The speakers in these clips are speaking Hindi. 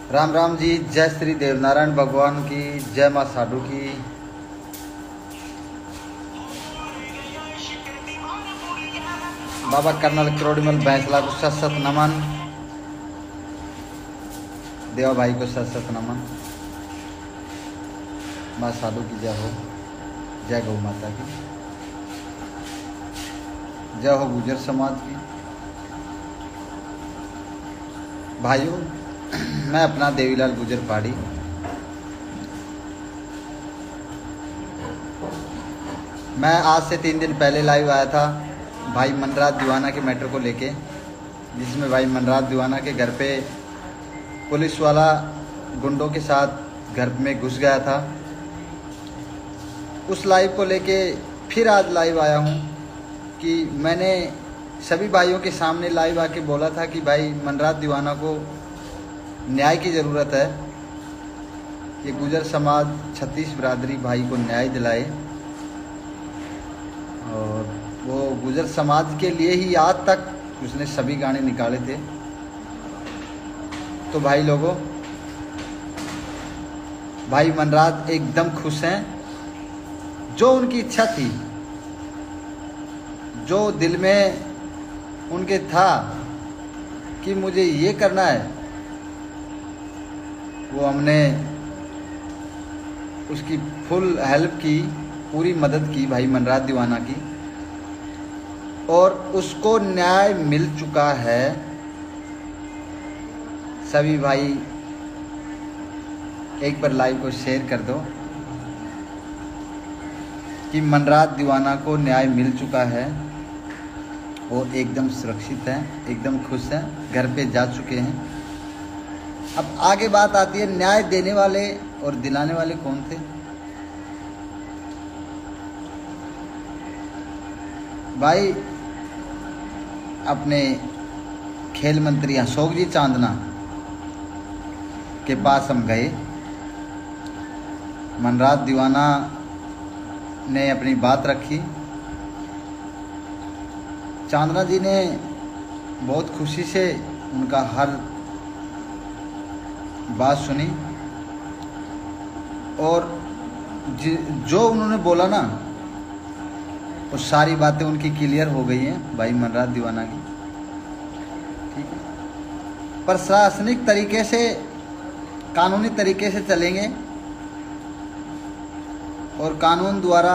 राम राम जी। जय श्री देवनारायण भगवान की जय। माँ साधु की। बाबा कर्नल क्रोड़ीमल बैंसला को सत सत नमन। देवा भाई को सत सत नमन। माँ साधु की जय हो। जय गौ माता की जय हो। गुजर समाज की। भाइयों, मैं अपना देवीलाल गुजर पहाड़ी मैं आज से 3 दिन पहले लाइव आया था भाई मनराज दीवाना के मैटर को लेके, जिसमें भाई मनराज दीवाना के घर पे पुलिस वाला गुंडों के साथ घर में घुस गया था। उस लाइव को लेके फिर आज लाइव आया हूँ कि मैंने सभी भाइयों के सामने लाइव आके बोला था कि भाई मनराज दीवाना को न्याय की ज़रूरत है। ये गुजर समाज 36 बिरादरी भाई को न्याय दिलाए, और वो गुजर समाज के लिए ही आज तक उसने सभी गाने निकाले थे। तो भाई लोगों, भाई मनराज एकदम खुश हैं। जो उनकी इच्छा थी, जो दिल में उनके था कि मुझे ये करना है, वो हमने उसकी फुल हेल्प की, पूरी मदद की भाई मनराज दीवाना की, और उसको न्याय मिल चुका है। सभी भाई एक बार लाइव को शेयर कर दो कि मनराज दीवाना को न्याय मिल चुका है। वो एकदम सुरक्षित हैं, एकदम खुश हैं, घर पे जा चुके हैं। अब आगे बात आती है, न्याय देने वाले और दिलाने वाले कौन थे? भाई, अपने खेल मंत्री अशोक जी चांदना के पास हम गए। मनराज दीवाना ने अपनी बात रखी। चांदना जी ने बहुत खुशी से उनका हर बात सुनी, और जो उन्होंने बोला ना, वो सारी बातें उनकी क्लियर हो गई हैं भाई मनराज दीवाना की। ठीक है, प्रशासनिक तरीके से, कानूनी तरीके से चलेंगे, और कानून द्वारा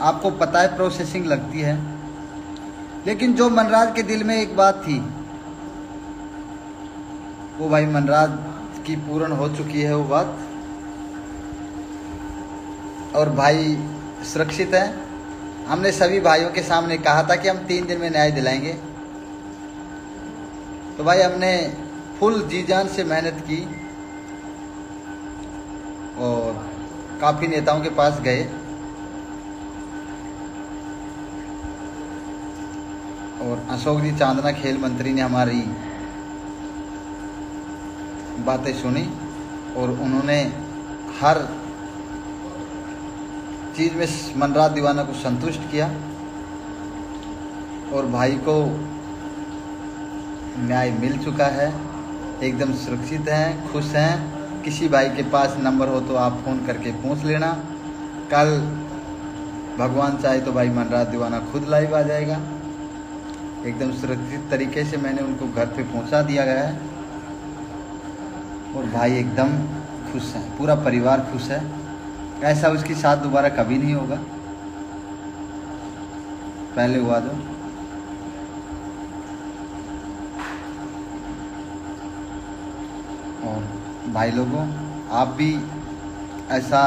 आपको पता है प्रोसेसिंग लगती है। लेकिन जो मनराज के दिल में एक बात थी, वो भाई मनराज की पूर्ण हो चुकी है वो बात, और भाई सुरक्षित है। हमने सभी भाइयों के सामने कहा था कि हम 3 दिन में न्याय दिलाएंगे। तो भाई हमने फुल जी जान से मेहनत की, और काफ़ी नेताओं के पास गए, और अशोक जी चांदना खेल मंत्री ने हमारी बातें सुनी, और उन्होंने हर चीज़ में मनराज दीवाना को संतुष्ट किया, और भाई को न्याय मिल चुका है। एकदम सुरक्षित हैं, खुश हैं। किसी भाई के पास नंबर हो तो आप फ़ोन करके पूछ लेना। कल भगवान चाहे तो भाई मनराज दीवाना खुद लाइव आ जाएगा। एकदम सुरक्षित तरीके से मैंने उनको घर पे पहुंचा दिया गया है, और भाई एकदम खुश हैं, पूरा परिवार खुश है। ऐसा उसके साथ दोबारा कभी नहीं होगा, पहले हुआ दो। और भाई लोगों, आप भी ऐसा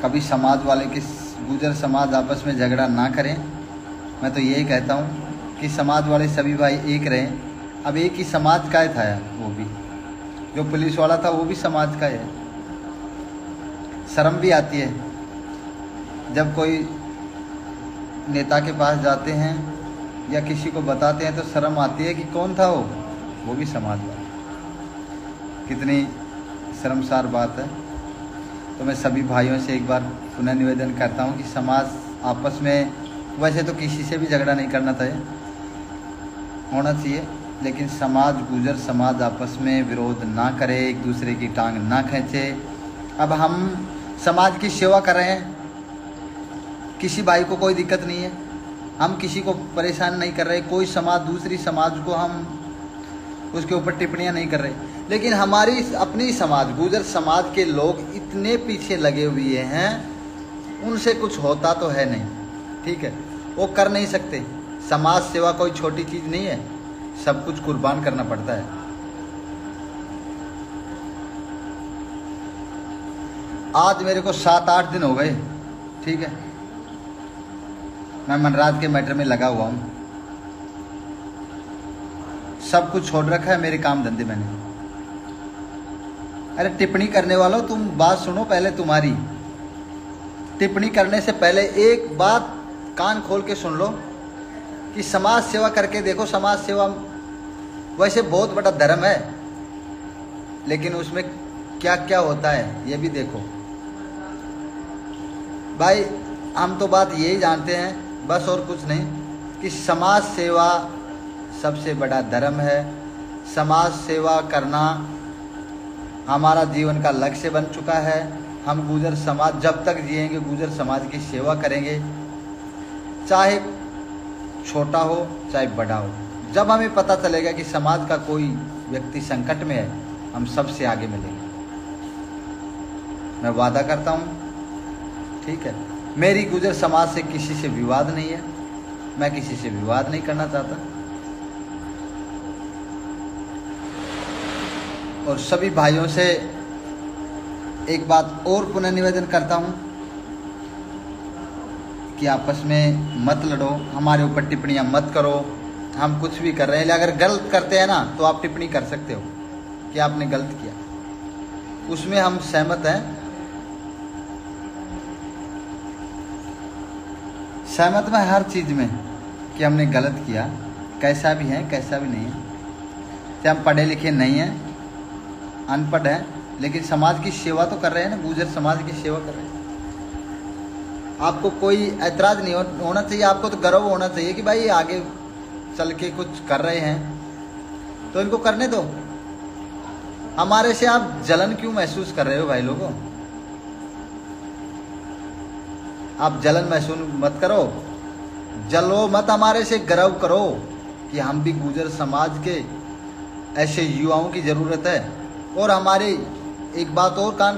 कभी समाज वाले के, गुजर समाज आपस में झगड़ा ना करें। मैं तो यही कहता हूँ कि समाज वाले सभी भाई एक रहें। अब एक ही समाज का था यार, वो भी जो पुलिस वाला था वो भी समाज का है। शर्म भी आती है जब कोई नेता के पास जाते हैं या किसी को बताते हैं, तो शर्म आती है कि कौन था वो भी समाज वाला। कितनी शर्मसार बात है। तो मैं सभी भाइयों से एक बार पुनः निवेदन करता हूं कि समाज आपस में, वैसे तो किसी से भी झगड़ा नहीं करना चाहिए, होना चाहिए, लेकिन समाज, गुजर समाज आपस में विरोध ना करे, एक दूसरे की टांग ना खींचे। अब हम समाज की सेवा कर रहे हैं, किसी भाई को कोई दिक्कत नहीं है, हम किसी को परेशान नहीं कर रहे, कोई समाज दूसरी समाज को हम उसके ऊपर टिप्पणियां नहीं कर रहे। लेकिन हमारी अपनी समाज, गुजर समाज के लोग इतने पीछे लगे हुए हैं, उनसे कुछ होता तो है नहीं, ठीक है, वो कर नहीं सकते। समाज सेवा कोई छोटी चीज़ नहीं है, सब कुछ कुर्बान करना पड़ता है। आज मेरे को 7-8 दिन हो गए, ठीक है, मैं मनराज के मैटर में लगा हुआ हूँ। सब कुछ छोड़ रखा है, मेरे काम धंधे मैंने। अरे टिप्पणी करने वालों, तुम बात सुनो पहले। तुम्हारी टिप्पणी करने से पहले एक बात कान खोल के सुन लो कि समाज सेवा करके देखो। समाज सेवा वैसे बहुत बड़ा धर्म है, लेकिन उसमें क्या क्या होता है ये भी देखो। भाई हम तो बात यही जानते हैं, बस और कुछ नहीं, कि समाज सेवा सबसे बड़ा धर्म है। समाज सेवा करना हमारा जीवन का लक्ष्य बन चुका है। हम गुजर समाज जब तक जिएंगे, गुजर समाज की सेवा करेंगे, चाहे छोटा हो चाहे बड़ा हो। जब हमें पता चलेगा कि समाज का कोई व्यक्ति संकट में है, हम सबसे आगे मिलेंगे, मैं वादा करता हूँ, ठीक है। मेरी गुजर समाज से किसी से विवाद नहीं है, मैं किसी से विवाद नहीं करना चाहता। और सभी भाइयों से एक बात और पुनः निवेदन करता हूँ कि आपस में मत लड़ो, हमारे ऊपर टिप्पणियाँ मत करो। हम कुछ भी कर रहे हैं, अगर गलत करते हैं ना तो आप टिप्पणी कर सकते हो कि आपने गलत किया, उसमें हम सहमत हैं। सहमत में हर चीज़ में कि हमने गलत किया, कैसा भी है कैसा भी नहीं है। चाहे हम पढ़े लिखे नहीं हैं, अनपढ़ हैं, लेकिन समाज की सेवा तो कर रहे हैं ना, गुजर समाज की सेवा कर रहे हैं। आपको कोई ऐतराज़ नहीं होना चाहिए, आपको तो गर्व होना चाहिए कि भाई आगे चल के कुछ कर रहे हैं तो इनको करने दो। हमारे से आप जलन क्यों महसूस कर रहे हो भाई लोगों? आप जलन महसूस मत करो, जलो मत, हमारे से गर्व करो कि हम भी गुजर समाज के ऐसे युवाओं की ज़रूरत है। और हमारी एक बात और कान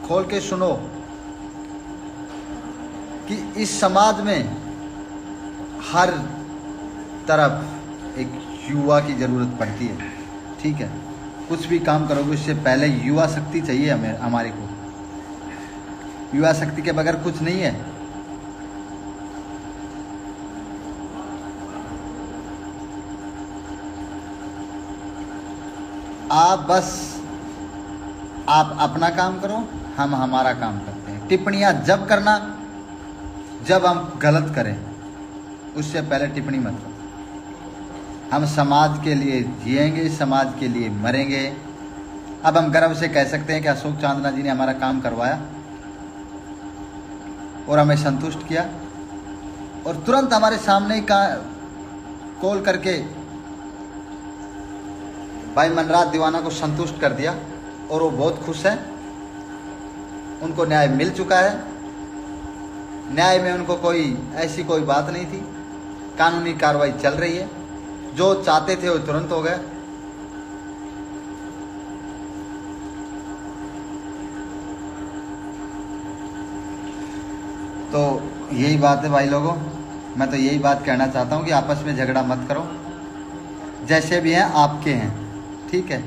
खोल के सुनो कि इस समाज में हर तरफ एक युवा की ज़रूरत पड़ती है, ठीक है। कुछ भी काम करोगे उससे पहले युवा शक्ति चाहिए हमारे को। युवा शक्ति के बगैर कुछ नहीं है। आप अपना काम करो, हम हमारा काम करते हैं। टिप्पणियां जब करना जब हम गलत करें, उससे पहले टिप्पणी मत करो। हम समाज के लिए जिएंगे, समाज के लिए मरेंगे। अब हम गर्व से कह सकते हैं कि अशोक चांदना जी ने हमारा काम करवाया और हमें संतुष्ट किया, और तुरंत हमारे सामने का कॉल करके भाई मनराज दीवाना को संतुष्ट कर दिया, और वो बहुत खुश है। उनको न्याय मिल चुका है। न्याय में उनको ऐसी कोई बात नहीं थी। कानूनी कार्रवाई चल रही है, जो चाहते थे वो तुरंत हो गया। तो यही बात है भाई लोगों, मैं तो यही बात कहना चाहता हूँ कि आपस में झगड़ा मत करो। जैसे भी हैं आपके हैं, ठीक है।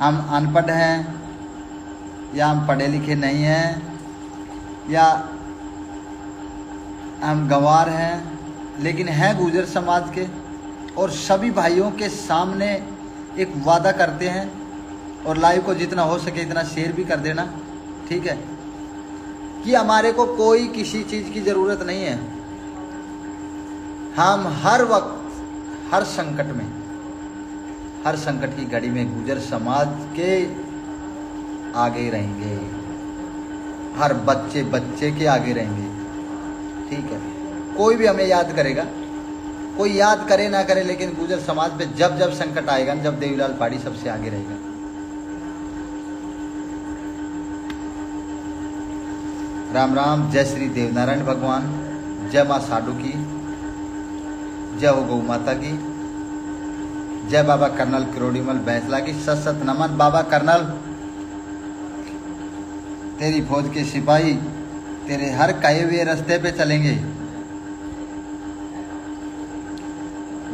हम अनपढ़ हैं या हम पढ़े लिखे नहीं हैं या हम गंवार हैं, लेकिन हैं गुजर समाज के। और सभी भाइयों के सामने एक वादा करते हैं, और लाइव को जितना हो सके इतना शेयर भी कर देना, ठीक है, कि हमारे को कोई किसी चीज़ की ज़रूरत नहीं है। हम हर वक्त हर संकट की घड़ी में गुजर समाज के आगे रहेंगे, हर बच्चे के आगे रहेंगे, ठीक है। कोई भी हमें याद करेगा कोई याद करे ना करे, लेकिन गुर्जर समाज पे जब जब संकट आएगा, जब देवीलाल पाड़ी सबसे आगे रहेगा। राम राम। जय श्री देवनारायण भगवान, जय माँ साडू की, जय हो गौ माता की, जय बाबा कर्नल किरोड़ीमल बैंसला की। सत सत नमन बाबा कर्नल, तेरी फौज के सिपाही तेरे हर कहे हुए रास्ते पे चलेंगे।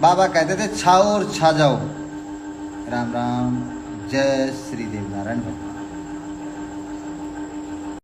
बाबा कहते थे छाओ और छा जाओ। राम राम। जय श्री देवनारायण भगवान।